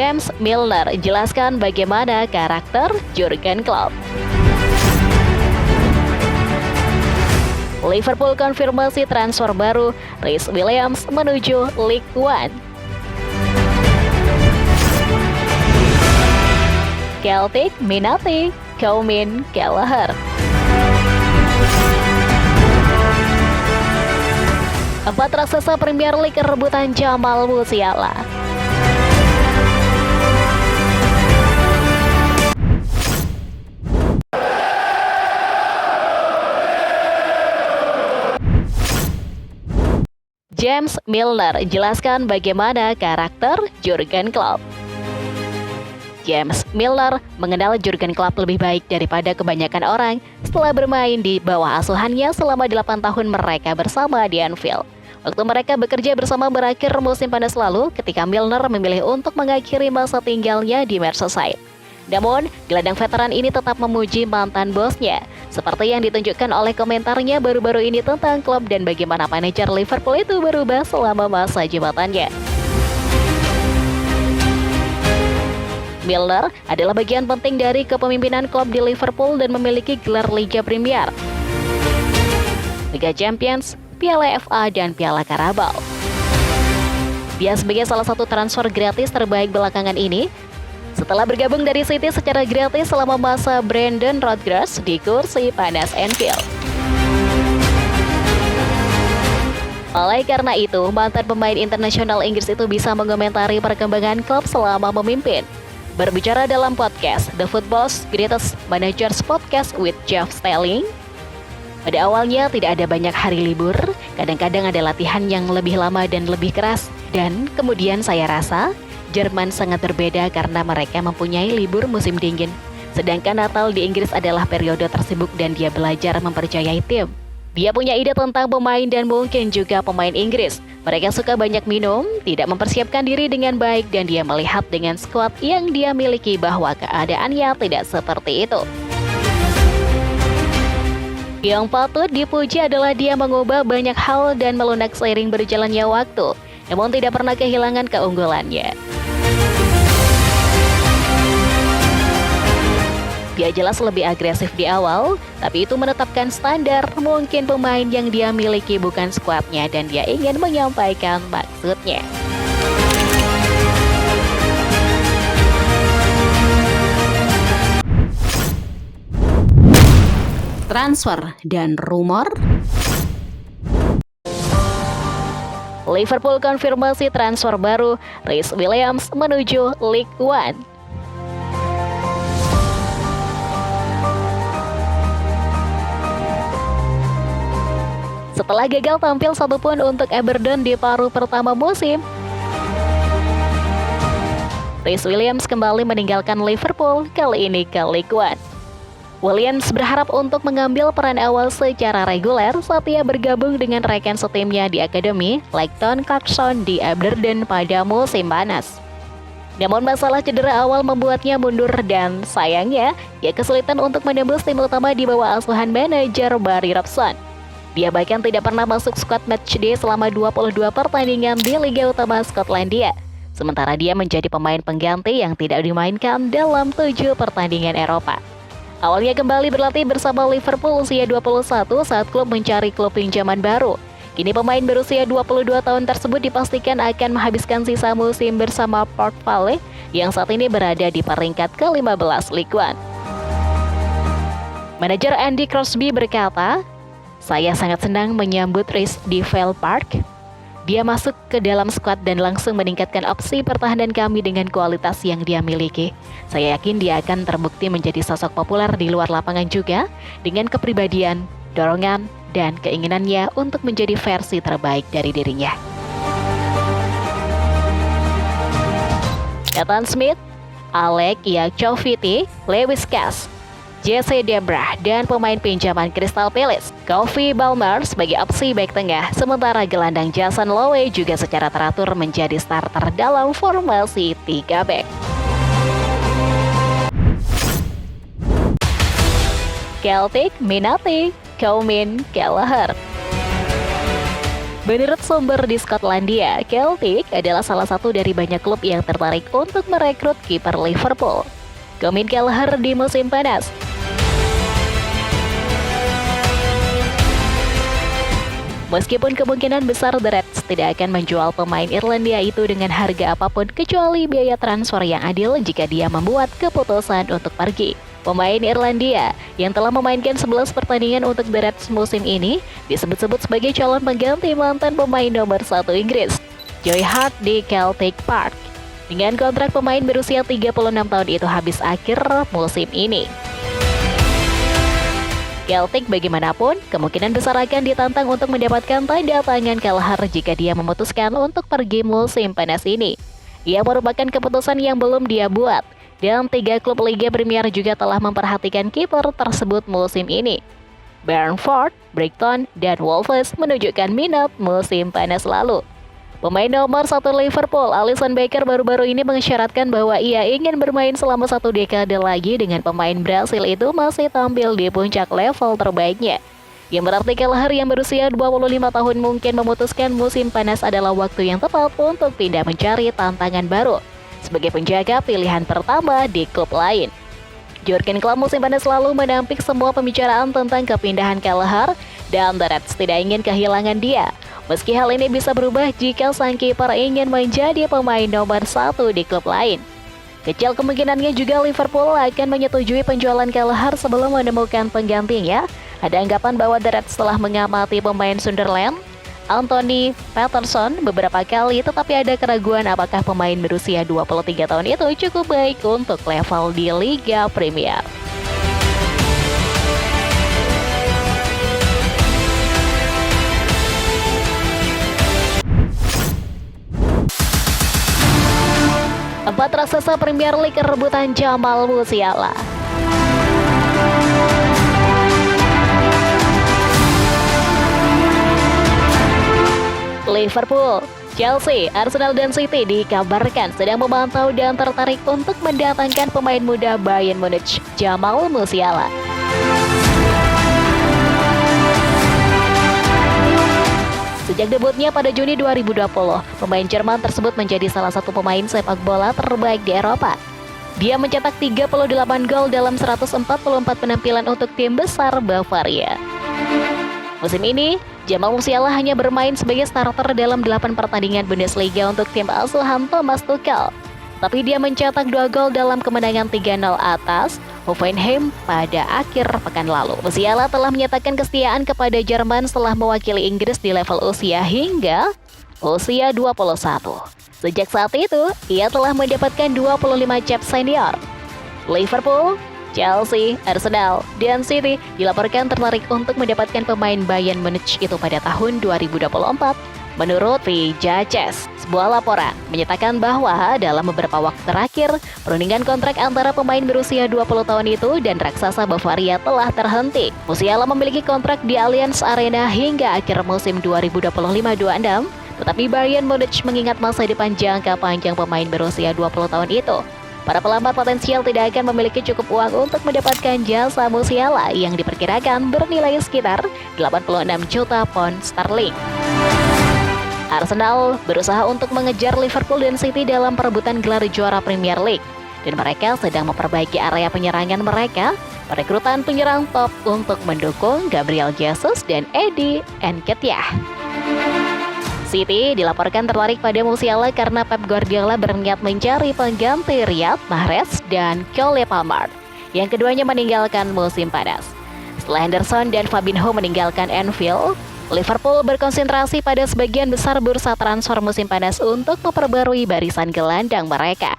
James Milner jelaskan bagaimana karakter Jurgen Klopp. Liverpool konfirmasi transfer baru Reece Williams menuju League One. Celtic minati Koeman Gallagher. Empat raksasa Premier League rebutan Jamal Musiala. James Milner jelaskan bagaimana karakter Jurgen Klopp. James Milner mengenal Jurgen Klopp lebih baik daripada kebanyakan orang setelah bermain di bawah asuhannya selama 8 tahun mereka bersama di Anfield. Waktu mereka bekerja bersama berakhir musim panas lalu ketika Milner memilih untuk mengakhiri masa tinggalnya di Merseyside. Namun, gelandang veteran ini tetap memuji mantan bosnya, seperti yang ditunjukkan oleh komentarnya baru-baru ini tentang klub dan bagaimana manajer Liverpool itu berubah selama masa jabatannya. Milner adalah bagian penting dari kepemimpinan klub di Liverpool dan memiliki gelar Liga Premier, Liga Champions, Piala FA, dan Piala Carabao. Dia sebagai salah satu transfer gratis terbaik belakangan ini, setelah bergabung dari City secara gratis selama masa Brendan Rodgers di kursi panas Anfield. Oleh karena itu, mantan pemain internasional Inggris itu bisa mengomentari perkembangan klub selama memimpin. Berbicara dalam podcast The Football's Greatest Managers Podcast with Jeff Stelling, pada awalnya tidak ada banyak hari libur, kadang-kadang ada latihan yang lebih lama dan lebih keras, dan kemudian saya rasa Jerman sangat berbeda karena mereka mempunyai libur musim dingin. Sedangkan Natal di Inggris adalah periode tersibuk dan dia belajar mempercayai tim. Dia punya ide tentang pemain dan mungkin juga pemain Inggris. Mereka suka banyak minum, tidak mempersiapkan diri dengan baik dan dia melihat dengan skuad yang dia miliki bahwa keadaannya tidak seperti itu. Yang patut dipuji adalah dia mengubah banyak hal dan melunak seiring berjalannya waktu, namun tidak pernah kehilangan keunggulannya. Dia jelas lebih agresif di awal, tapi itu menetapkan standar. Mungkin pemain yang dia miliki bukan skuadnya dan dia ingin menyampaikan maksudnya. Transfer dan rumor. Liverpool konfirmasi transfer baru Reece Williams menuju League One. Setelah gagal tampil satupun untuk Everton di paruh pertama musim, Reece Williams kembali meninggalkan Liverpool, kali ini ke League One. Williams berharap untuk mengambil peran awal secara reguler saat ia bergabung dengan rekan setimnya di akademi, Leighton Clarkson di Aberdeen pada musim panas. Namun masalah cedera awal membuatnya mundur dan sayangnya, ia kesulitan untuk menembus tim utama di bawah asuhan manajer Barry Robson. Dia bahkan tidak pernah masuk skuad matchday selama 22 pertandingan di Liga Utama Skotlandia. Sementara dia menjadi pemain pengganti yang tidak dimainkan dalam 7 pertandingan Eropa. Awalnya kembali berlatih bersama Liverpool usia 21 saat klub mencari klub pinjaman baru. Kini pemain berusia 22 tahun tersebut dipastikan akan menghabiskan sisa musim bersama Port Vale yang saat ini berada di peringkat ke-15 League One. Manajer Andy Crosby berkata, "Saya sangat senang menyambut Reece di Vale Park. Dia masuk ke dalam skuad dan langsung meningkatkan opsi pertahanan kami dengan kualitas yang dia miliki. Saya yakin dia akan terbukti menjadi sosok populer di luar lapangan juga dengan kepribadian, dorongan, dan keinginannya untuk menjadi versi terbaik dari dirinya." Nathan Smith, Alec Iacovitti, Lewis Cass, Jesse Debra, dan pemain pinjaman Crystal Palace, Kofi Balmer sebagai opsi back tengah, sementara gelandang Jason Lowe juga secara teratur menjadi starter dalam formasi 3 back. Celtic minati Koeman Gallagher. Menurut sumber di Skotlandia, Celtic adalah salah satu dari banyak klub yang tertarik untuk merekrut kiper Liverpool, komen Kelleher di musim panas. Meskipun kemungkinan besar The Reds tidak akan menjual pemain Irlandia itu dengan harga apapun kecuali biaya transfer yang adil jika dia membuat keputusan untuk pergi. Pemain Irlandia yang telah memainkan 11 pertandingan untuk The Reds musim ini disebut-sebut sebagai calon pengganti mantan pemain nomor 1 Inggris, Joe Hart di Celtic Park. Dengan kontrak pemain berusia 36 tahun itu habis akhir musim ini. Celtic bagaimanapun kemungkinan besar akan ditantang untuk mendapatkan tanda tangan Kelleher jika dia memutuskan untuk pergi musim panas ini. Ia merupakan keputusan yang belum dia buat, dan 3 klub Liga Premier juga telah memperhatikan kiper tersebut musim ini. Brentford, Brighton, dan Wolves menunjukkan minat musim panas lalu. Pemain nomor 1 Liverpool, Alisson Becker baru-baru ini mengisyaratkan bahwa ia ingin bermain selama 1 dekade lagi dengan pemain Brasil itu masih tampil di puncak level terbaiknya. Yang berarti Kelleher yang berusia 25 tahun mungkin memutuskan musim panas adalah waktu yang tepat untuk pindah mencari tantangan baru sebagai penjaga pilihan pertama di klub lain. Jurgen Klopp musim panas lalu menampik semua pembicaraan tentang kepindahan Kelleher dan The Reds tidak ingin kehilangan dia. Meski hal ini bisa berubah jika sang kiper ingin menjadi pemain nomor 1 di klub lain. Kecil kemungkinannya juga Liverpool akan menyetujui penjualan Kelleher sebelum menemukan penggantinya. Ada anggapan bahwa The Reds telah mengamati pemain Sunderland, Anthony Patterson beberapa kali, tetapi ada keraguan apakah pemain berusia 23 tahun itu cukup baik untuk level di Liga Premier. Empat raksasa Premier League rebutan Jamal Musiala. Liverpool, Chelsea, Arsenal, dan City dikabarkan sedang memantau dan tertarik untuk mendatangkan pemain muda Bayern Munich, Jamal Musiala. Sejak debutnya pada Juni 2020, pemain Jerman tersebut menjadi salah satu pemain sepak bola terbaik di Eropa. Dia mencetak 38 gol dalam 144 penampilan untuk tim besar Bavaria. Musim ini, Jamal Musiala hanya bermain sebagai starter dalam 8 pertandingan Bundesliga untuk tim asuhan Thomas Tuchel. Tapi dia mencetak 2 gol dalam kemenangan 3-0 atas Hoffenheim pada akhir pekan lalu. Musiala telah menyatakan kesetiaan kepada Jerman setelah mewakili Inggris di level usia hingga usia 21. Sejak saat itu, ia telah mendapatkan 25 cap senior. Liverpool, Chelsea, Arsenal, dan City dilaporkan tertarik untuk mendapatkan pemain Bayern Munich itu pada tahun 2024. Menurut VJaches, sebuah laporan menyatakan bahwa dalam beberapa waktu terakhir, perundingan kontrak antara pemain berusia 20 tahun itu dan raksasa Bavaria telah terhenti. Musiala memiliki kontrak di Allianz Arena hingga akhir musim 2025-26, tetapi Bayern Munich mengingat masa depan jangka panjang pemain berusia 20 tahun itu. Para pelamar potensial tidak akan memiliki cukup uang untuk mendapatkan jasa Musiala yang diperkirakan bernilai sekitar 86 juta pound sterling. Arsenal berusaha untuk mengejar Liverpool dan City dalam perebutan gelar juara Premier League, dan mereka sedang memperbaiki area penyerangan mereka, perekrutan penyerang top untuk mendukung Gabriel Jesus dan Eddie Nketiah. City dilaporkan tertarik pada Musiala karena Pep Guardiola berniat mencari pengganti Riyad Mahrez dan Cole Palmer, yang keduanya meninggalkan musim panas. Setelah Henderson dan Fabinho meninggalkan Anfield, Liverpool berkonsentrasi pada sebagian besar bursa transfer musim panas untuk memperbarui barisan gelandang mereka.